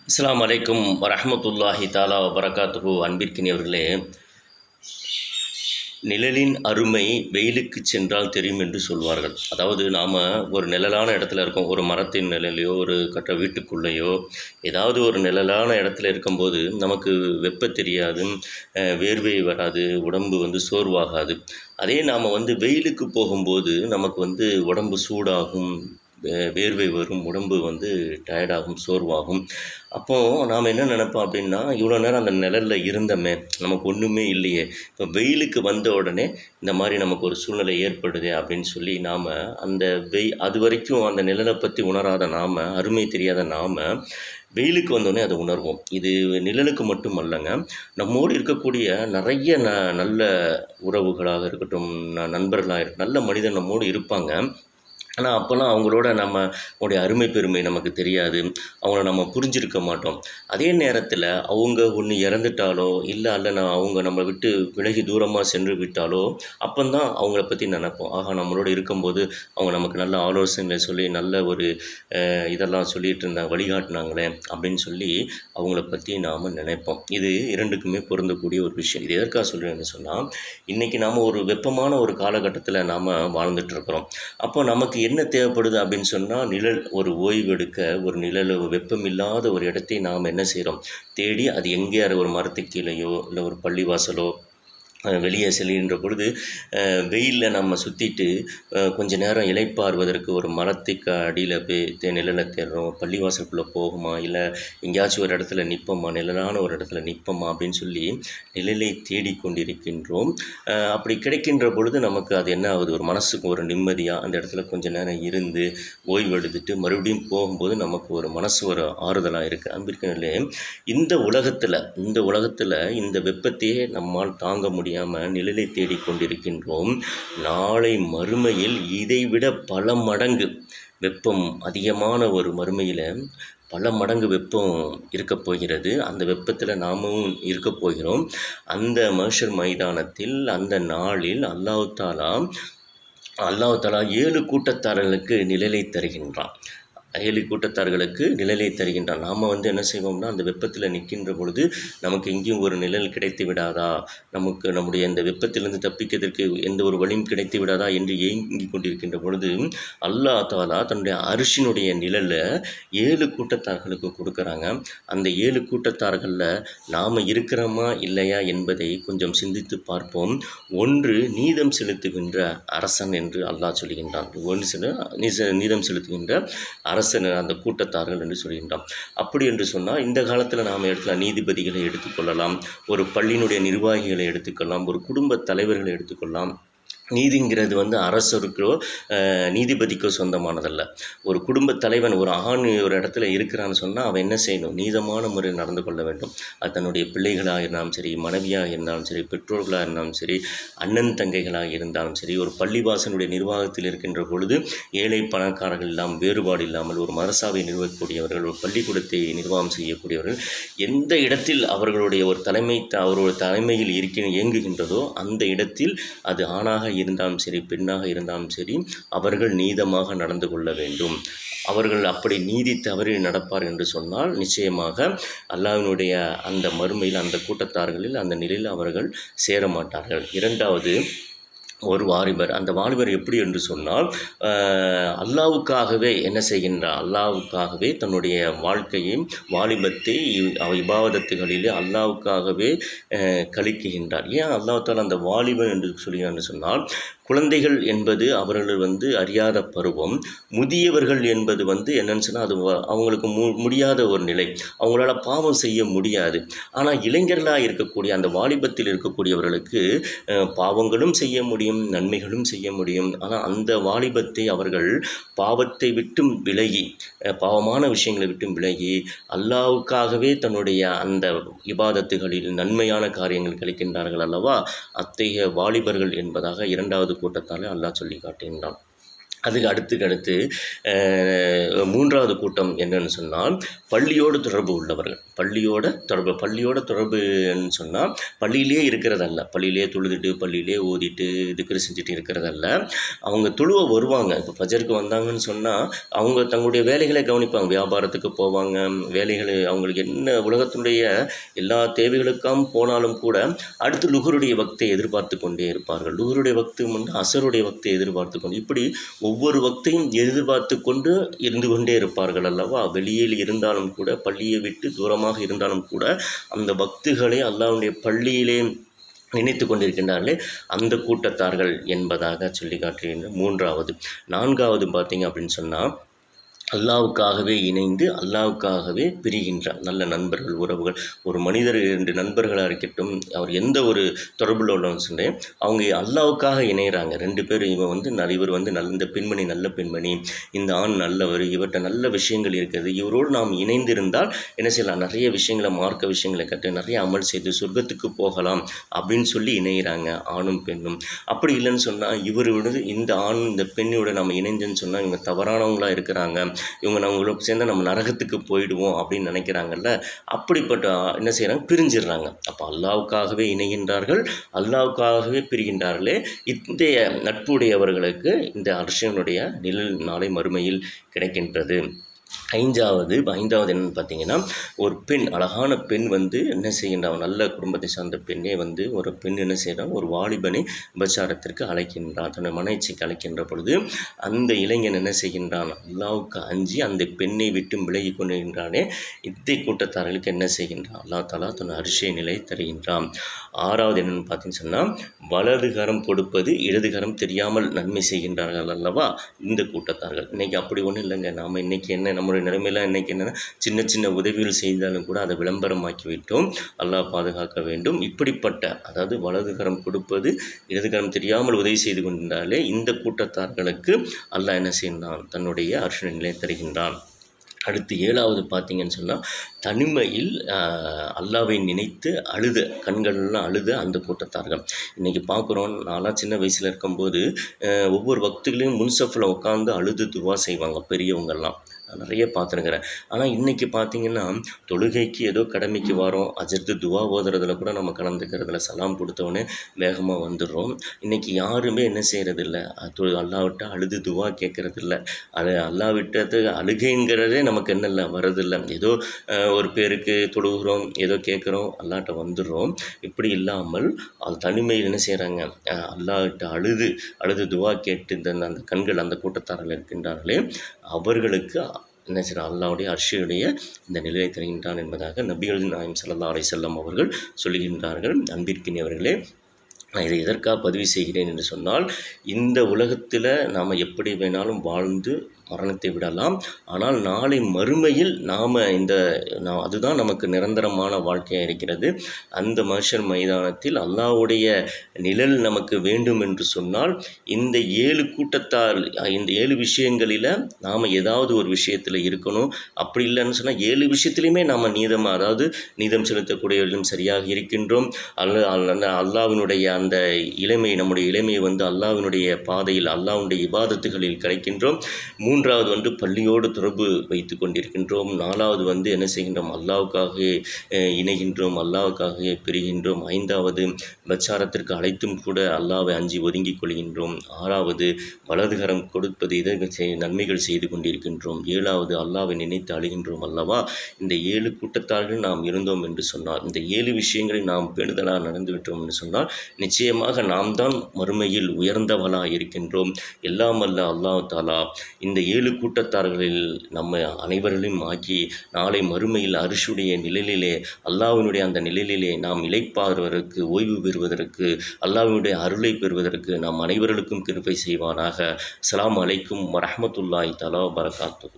அஸ்ஸலாமு அலைக்கும் வரஹ்மத்துல்லாஹி தஆலா வபரகாத்துஹு. அன்பிற்கினியவர்களே, நிழலின் அருமை வெயிலுக்கு சென்றால் தெரியும் என்று சொல்வார்கள். அதாவது நாம் ஒரு நிழலான இடத்துல இருக்கோம், ஒரு மரத்தின் நிழலையோ ஒரு வீட்டுக்குள்ளேயோ ஏதாவது ஒரு நிழலான இடத்துல இருக்கும்போது நமக்கு வெப்பம் தெரியாது, வேர்வை வராது, உடம்பு சோர்வாகாது. அதே நாம் வெயிலுக்கு போகும்போது நமக்கு உடம்பு சூடாகும், வேர்வை வரும், உடம்பு டயர்டாகும், சோர்வாகும். அப்போது நாம் என்ன நினைப்போம் அப்படின்னா, இவ்வளோ நேரம் அந்த நிழலில் இருந்தோமே, நமக்கு ஒன்றுமே இல்லையே, இப்போ வெயிலுக்கு வந்த உடனே இந்த மாதிரி நமக்கு ஒரு சூழ்நிலை ஏற்படுதே அப்படின்னு சொல்லி நாம் அந்த அது வரைக்கும் அந்த நிழலை பற்றி உணராத நாம், அருமை தெரியாத நாம் வெயிலுக்கு வந்தோடனே அதை உணர்வோம். இது நிழலுக்கு மட்டும் அல்லங்க, நம்மோடு இருக்கக்கூடிய நிறைய நல்ல உறவுகளாக இருக்கட்டும், நண்பர்களாக இருக்கட்டும், நல்ல மனிதன் நம்மோடு இருப்பாங்க. ஆனால் அப்போல்லாம் அவங்களோட நம்மளுடைய அருமை பெருமை நமக்கு தெரியாது, அவங்கள நம்ம புரிஞ்சிருக்க மாட்டோம். அதே நேரத்தில் அவங்க ஒன்று இறந்துட்டாலோ இல்லை நான் அவங்க நம்மளை விட்டு விலகி தூரமாக சென்று விட்டாலோ அப்போந்தான் அவங்கள பற்றி நினைப்போம். ஆகா, நம்மளோட இருக்கும்போது அவங்க நமக்கு நல்ல ஆலோசனை சொல்லி நல்ல ஒரு இதெல்லாம் சொல்லிகிட்டு இருந்தாங்க, வழிகாட்டினாங்களே அப்படின்னு சொல்லி அவங்கள பற்றி நாம் நினைப்போம். இது இரண்டுக்குமே பொருந்தக்கூடிய ஒரு விஷயம். இது எதற்காக சொல்கிறேன்னு சொன்னால், இன்றைக்கி நாம் ஒரு வெப்பமான ஒரு காலகட்டத்தில் நாம் வாழ்ந்துட்டுருக்குறோம். அப்போ நமக்கு என்ன தேவைப்படுது அப்படின்னு சொன்னால், நிழல், ஒரு ஓய்வெடுக்க ஒரு நிழல், வெப்பமில்லாத ஒரு இடத்தை நாம் என்ன செய்கிறோம், தேடி அது எங்கேயாவது ஒரு மரத்துக்கு கீழேயோ இல்லை ஒரு பள்ளிவாசலோ வெளியே செல்கின்ற பொழுது வெயிலில் நம்ம சுற்றிட்டு கொஞ்ச நேரம் இளைப்பாறுவதற்கு ஒரு மரத்துக்கு அடியில் போய் நிழலை தேடுறோம். பள்ளிவாசலுக்குள்ளே போகுமா இல்லை எங்கேயாச்சும் ஒரு இடத்துல நிற்போமா, நிழலான ஒரு இடத்துல நிற்போமா அப்படின்னு சொல்லி நிழலை தேடிக்கொண்டிருக்கின்றோம். அப்படி கிடைக்கின்ற பொழுது நமக்கு அது என்ன ஆகுது, ஒரு மனசுக்கு ஒரு நிம்மதியாக அந்த இடத்துல கொஞ்சம் நேரம் இருந்து ஓய்வெடுத்துட்டு மறுபடியும் போகும்போது நமக்கு ஒரு மனசு ஒரு ஆறுதலாக இருக்குது. அன்பிற்கினிலே, இந்த உலகத்தில் இந்த வெப்பத்தையே நம்மால் தாங்க முடியாமல் நிழலை தேடிக்கொண்டிருக்கின்றோம். நாளை மறுமையில் இதைவிட பல மடங்கு வெப்பம், அதிகமான ஒரு மறுமையில் பல மடங்கு வெப்பம் இருக்கப் போகிறது. அந்த வெப்பத்தில் நாமும் இருக்கப் போகிறோம். அந்த மஹ்ஷர் மைதானத்தில், அந்த நாளில் அல்லாஹ் தஆலா 7 கூட்டத்தார்களுக்கு நிழலை தருகின்றான். 7 கூட்டத்தார்களுக்கு நிழலை தருகின்றான். நாம் என்ன செய்வோம்னா, அந்த வெப்பத்தில் நிற்கின்ற பொழுது நமக்கு எங்கேயும் ஒரு நிழல் கிடைத்து விடாதா, நமக்கு நம்முடைய இந்த வெப்பத்திலிருந்து தப்பிக்கிறதுக்கு எந்த ஒரு வழியும் கிடைத்து விடாதா என்று ஏங்கி கொண்டிருக்கின்ற பொழுது அல்லாஹ் தஆலா தன்னுடைய அரிசினுடைய நிழலை 7 கூட்டத்தார்களுக்கு கொடுக்குறாங்க. அந்த 7 கூட்டத்தார்களில் நாம் இருக்கிறோமா இல்லையா என்பதை கொஞ்சம் சிந்தித்து பார்ப்போம். ஒன்று, நீதம் செலுத்துகின்ற அரசன் என்று அல்லாஹ் சொல்கின்றான். நீதம் செலுத்துகின்ற அரசன், அந்த கூட்டத்தார்கள் என்று சொல்கின்றான். அப்படி என்று சொன்னால், இந்த காலத்தில் நாம் எடுத்துக்கலாம், நீதிபதிகளை எடுத்துக்கொள்ளலாம், ஒரு பள்ளியினுடைய நிர்வாகிகளை எடுத்துக்கொள்ளலாம், ஒரு குடும்ப தலைவர்களை எடுத்துக்கொள்ளலாம். நீதிங்கிறது அரசருக்கோ நீதிபதிக்கோ சொந்தமானதல்ல. ஒரு குடும்பத் தலைவன், ஒரு ஆண் ஒரு இடத்துல இருக்கிறான்னு சொன்னால் அவன் என்ன செய்யணும், நீதமான முறையில் நடந்து கொள்ள வேண்டும். அது தன்னுடைய பிள்ளைகளாக இருந்தாலும் சரி, மனைவியாக இருந்தாலும் சரி, பெற்றோர்களாக இருந்தாலும் சரி, அண்ணன் தங்கைகளாக இருந்தாலும் சரி, ஒரு பள்ளிவாசனுடைய நிர்வாகத்தில் இருக்கின்ற பொழுது ஏழை பணக்காரர்கள் இல்லாமல், வேறுபாடு இல்லாமல், ஒரு மதரசாவை நிர்வகிக்கக்கூடியவர்கள், ஒரு பள்ளிக்கூடத்தை நிர்வாகம் செய்யக்கூடியவர்கள், எந்த இடத்தில் அவர்களுடைய அவருடைய தலைமையில் இயங்குகின்றதோ அந்த இடத்தில் அது ஆணாக இருந்தாலும் சரி, பெண்ணாக இருந்தாலும் சரி, அவர்கள் நீதமாக நடந்து கொள்ள வேண்டும். அவர்கள் அப்படி நீதி தவறி நடப்பார் என்று சொன்னால் நிச்சயமாக அல்லாஹ்வினுடைய அந்த மறுமையில், அந்த கூட்டத்தார்களில், அந்த நிலையில் அவர்கள் சேர மாட்டார்கள். இரண்டாவது, ஒரு வாலிபர். அந்த வாலிபர் எப்படி என்று சொன்னால், அல்லாஹ்வுக்காகவே என்ன செய்கின்றார், அல்லாஹ்வுக்காகவே தன்னுடைய வாழ்க்கையும் வாலிபத்தை இபாதத்துகளிலே அல்லாஹ்வுக்காகவே கழிக்குகின்றார். ஏன் அல்லாஹ் தஆலா அந்த வாலிபன் என்று சொல்கிறான்னு சொன்னால், குழந்தைகள் என்பது அவர்கள் அறியாத பருவம், முதியவர்கள் என்பது என்னன்னு சொன்னால் அது அவங்களுக்கு முடியாத ஒரு நிலை, அவங்களால பாவம் செய்ய முடியாது. ஆனால் இளைஞர்களாக இருக்கக்கூடிய அந்த வாலிபத்தில் இருக்கக்கூடியவர்களுக்கு பாவங்களும் செய்ய முடியும், நன்மைகளும் செய்ய முடியும். ஆனால் அந்த வாலிபத்தை அவர்கள் பாவத்தை விட்டும் விலகி, பாவமான விஷயங்களை விட்டும் விலகி, அல்லாஹ்வுக்காகவே தன்னுடைய அந்த இபாதத்துகளில் நன்மையான காரியங்கள் கழிக்கின்றார்கள் அல்லவா, அத்தகைய வாலிபர்கள் என்பதாக இரண்டாவது கூட்டத்தால் அல்லாஹ் சொல்லி காட்டுகின்றான். அதுக்கு அடுத்து மூன்றாவது கூட்டம் என்னன்னு சொன்னால் பள்ளியோடு தொடர்பு உள்ளவர்கள். பள்ளியோட தொடர்புன்னு சொன்னால் பள்ளியிலே இருக்கிறதல்ல, பள்ளியிலே தொழுதுட்டு பள்ளியிலே ஓதிட்டு திக்ரு செஞ்சுட்டு இருக்கிறதல்ல. அவங்க தொழுவ வருவாங்க. இப்போ ஃபஜருக்கு வந்தாங்கன்னு சொன்னால் அவங்க தங்களுடைய வேலைகளை கவனிப்பாங்க, வியாபாரத்துக்கு போவாங்க, வேலைகள் அவங்களுக்கு என்ன உலகத்தினுடைய எல்லா தேவைகளுக்காகவும் போனாலும் கூட அடுத்து லுஹருடைய வக்தை எதிர்பார்த்து கொண்டே இருப்பார்கள். லுஹருடைய வக்து முன்னே அசருடைய வக்தை எதிர்பார்த்து கொண்டு இப்படி ஒவ்வொரு வக்தையும் எதிர்பார்த்து கொண்டு இருந்து கொண்டே இருப்பார்கள் அல்லவா. வெளியில் இருந்தாலும் கூட, பள்ளியை விட்டு தூரமாக இருந்தாலும் கூட அந்த பக்துகளை அல்லாஹ்வுடைய பள்ளியிலே நினைத்து கொண்டிருக்கின்றார்களே அந்த கூட்டத்தார்கள் என்பதாக சொல்லி காட்டுகின்ற மூன்றாவது. நான்காவது பார்த்தீங்க அப்படின்னு சொன்னால் அல்லாவுக்காகவே இணைந்து அல்லாவுக்காகவே பிரிகின்றார் நல்ல நண்பர்கள், உறவுகள். ஒரு மனிதர் 2 நண்பர்களாக இருக்கட்டும், அவர் எந்த ஒரு தொடர்பில் உள்ளவன்னு சொன்னேன், அவங்க அல்லாவுக்காக இணைகிறாங்க. 2 பேர் இவர் வந்து இந்த பெண்மணி நல்ல பெண்மணி, இந்த ஆண் நல்லவர், இவர்கிட்ட நல்ல விஷயங்கள் இருக்குது, இவரோடு நாம் இணைந்திருந்தால் என்ன செய்யலாம், நிறைய விஷயங்களை, மார்க்க விஷயங்களை கற்று நிறைய அமல் செய்து சொர்க்கத்துக்கு போகலாம் அப்படின்னு சொல்லி இணைகிறாங்க ஆணும் பெண்ணும். அப்படி இல்லைன்னு சொன்னால் இவரோடு இந்த ஆண் இந்த பெண்ணோட நம்ம இணைந்துன்னு சொன்னால் இவங்க தவறானவங்களாக இருக்கிறாங்க, இவங்க நம்மளோட சேர்ந்து நம்ம நரகத்துக்கு போயிடுவோம் அப்படின்னு நினைக்கிறாங்கல்ல. அப்படிப்பட்ட என்ன செய்கிறாங்க, பிரிஞ்சிடுறாங்க. அப்போ அல்லாவுக்காகவே இணைகின்றார்கள், அல்லாவுக்காகவே பிரிகின்றார்களே. இந்த நட்புடையவர்களுக்கு இந்த அர்ஷனுடைய நிழல் நாளை மறுமையில் கிடைக்கின்றது. ஐந்தாவது என்னென்னு பார்த்தீங்கன்னா, ஒரு பெண், அழகான பெண் வந்து என்ன செய்கின்றான், நல்ல குடும்பத்தை சார்ந்த பெண்ணே வந்து ஒரு பெண் என்ன செய்கிறான், ஒரு வாலிபனை விபச்சாரத்திற்கு அழைக்கின்றான், தன்னுடைய மனைச்சிக்கு அழைக்கின்ற பொழுது அந்த இளைஞன் என்ன செய்கின்றான், அல்லாவுக்கு அஞ்சி அந்த பெண்ணை விட்டு விலகி கொண்டிருக்கின்றானே. இத்தை கூட்டத்தார்களுக்கு என்ன செய்கின்றான், அல்லாஹ் தஆலா தன் அர்ஷை நிலை தருகின்றான். ஆறாவது என்னென்னு பார்த்தீங்கன்னு சொன்னால், வலது கரம் கொடுப்பது இடது கரம் தெரியாமல் நன்மை செய்கின்றார்கள் அல்லவா இந்த கூட்டத்தார்கள். இன்றைக்கி அப்படி ஒன்றும் இல்லைங்க. நாம் இன்றைக்கி என்ன நம்முடைய நிலைமையெல்லாம் இன்றைக்கி என்னென்னா, சின்ன சின்ன உதவிகள் செய்தாலும் கூட அதை விளம்பரமாக்கி விட்டோம். அல்லாஹ் பாதுகாக்க வேண்டும். இப்படிப்பட்ட, அதாவது வலது கரம் கொடுப்பது இடது கரம் தெரியாமல் உதவி செய்து கொண்டிருந்தாலே இந்த கூட்டத்தார்களுக்கு அல்லாஹ் என்ன செய்கின்றான், தன்னுடைய அர்ஷ நிலை தருகின்றான். அடுத்து 7வது பார்த்தீங்கன்னு சொன்னால், தனிமையில் அல்லாவை நினைத்து கண்கள்லாம் அழுத அந்த கூட்டத்தார்கள். இன்றைக்கி பார்க்குறோம், நான்லாம் சின்ன வயசில் இருக்கும்போது ஒவ்வொரு வக்துகளையும் முன்சஃபில் உட்காந்து அழுது துவா செய்வாங்க பெரியவங்கள்லாம், நிறைய பார்த்துருக்குறேன். ஆனால் இன்றைக்கி பார்த்திங்கன்னா, தொழுகைக்கு ஏதோ கடமைக்கு வரோம், அஜர்த்து துவா ஓதுறதுல கூட நம்ம கலந்துக்கிறதுல, சலாம் கொடுத்தவொடனே வேகமாக வந்துடுறோம். இன்றைக்கி யாருமே என்ன செய்கிறதில்ல, அல்லாவிட்ட அழுது துவா கேட்குறதில்ல. அது அல்லாவிட்டது அழுகைங்கிறதே நமக்கு என்ன இல்லை, வரதில்லை. ஏதோ ஒரு பேருக்கு தொழுகிறோம், ஏதோ கேட்குறோம், அல்லாட்ட வந்துடுறோம். இப்படி இல்லாமல் அது தனிமையில் என்ன செய்கிறாங்க, அல்லாவிட்ட அழுது துவா கேட்டு அந்த கண்கள் அந்த கூட்டத்தார்கள் இருக்கின்றார்களே, அவர்களுக்கு என்ன செய்கிறார், அல்லாஹ்வுடைய அர்ஷுடைய இந்த நிலையை தருகின்றான் என்பதாக நபிகள் நாயகம் ஸல்லல்லாஹு அலைஹி வஸல்லம் அவர்கள் சொல்கின்றார்கள். அன்பிற்கினியவர்களே, நான் இதை எதற்காக பதிவு செய்கிறேன் என்று சொன்னால், இந்த உலகத்தில் நாம் எப்படி வேணாலும் வாழ்ந்து மரணத்தை விடலாம். ஆனால் நாளை மறுமையில் அதுதான் நமக்கு நிரந்தரமான வாழ்க்கையாக இருக்கிறது. அந்த மஹ்ஷர் மைதானத்தில் அல்லாஹ்வுடைய நிழல் நமக்கு வேண்டும் என்று சொன்னால், இந்த 7 கூட்டத்தார், இந்த 7 விஷயங்களில் நாம் ஏதாவது ஒரு விஷயத்தில் இருக்கணும். அப்படி இல்லைன்னு சொன்னால் 7 விஷயத்துலையுமே நாம் நீதம் செலுத்தக்கூடியவர்களும் சரியாக இருக்கின்றோம். அல்லாஹ்வினுடைய அந்த நம்முடைய இளமையை வந்து அல்லாஹ்வினுடைய பாதையில், அல்லாஹ்வுடைய இபாதத்துகளில் கிடைக்கின்றோம். 3வது வந்து பள்ளியோடு தொடர்பு வைத்து கொண்டிருக்கின்றோம். 4வது வந்து என்ன செய்கின்றோம், அல்லாஹ்வுக்காகவே இணைகின்றோம், அல்லாஹ்வுக்காகவே பிரிகின்றோம். 5வது விபச்சாரத்திற்கு அழைத்தும் கூட அல்லாஹ்வை அஞ்சி ஒதுங்கிக் கொள்கின்றோம். 6வது வலதுகரம் கொடுப்பது நன்மைகள் செய்து கொண்டிருக்கின்றோம். 7வது அல்லாஹ்வை நினைத்து அழுகின்றோம் அல்லவா. இந்த 7 கூட்டத்தார்கள் நாம் இருந்தோம் என்று சொன்னால், இந்த 7 விஷயங்களை நாம் பேணுதலாக நடந்துவிட்டோம் என்று சொன்னால், நிச்சயமாக நாம் தான் மறுமையில் உயர்ந்தவளாக இருக்கின்றோம். எல்லாம் அல்ல அல்லாஹ் தஆலா இந்த 7 கூட்டத்தார்களில் நம்ம அனைவர்களையும் ஆக்கி நாளை மறுமையில் அர்ஷுடைய நிழலிலே, அல்லாஹ்வினுடைய அந்த நிழலிலே நாம் இளைப்பாறுவதற்கு, ஓய்வு பெறுவதற்கு, அல்லாஹ்வினுடைய அருளை பெறுவதற்கு நாம் அனைவர்களுக்கும் கிருபை செய்வானாக. அஸ்ஸலாமு அலைக்கும் வரஹ்மத்துல்லாஹி தஆலா வபரகாத்துஹு.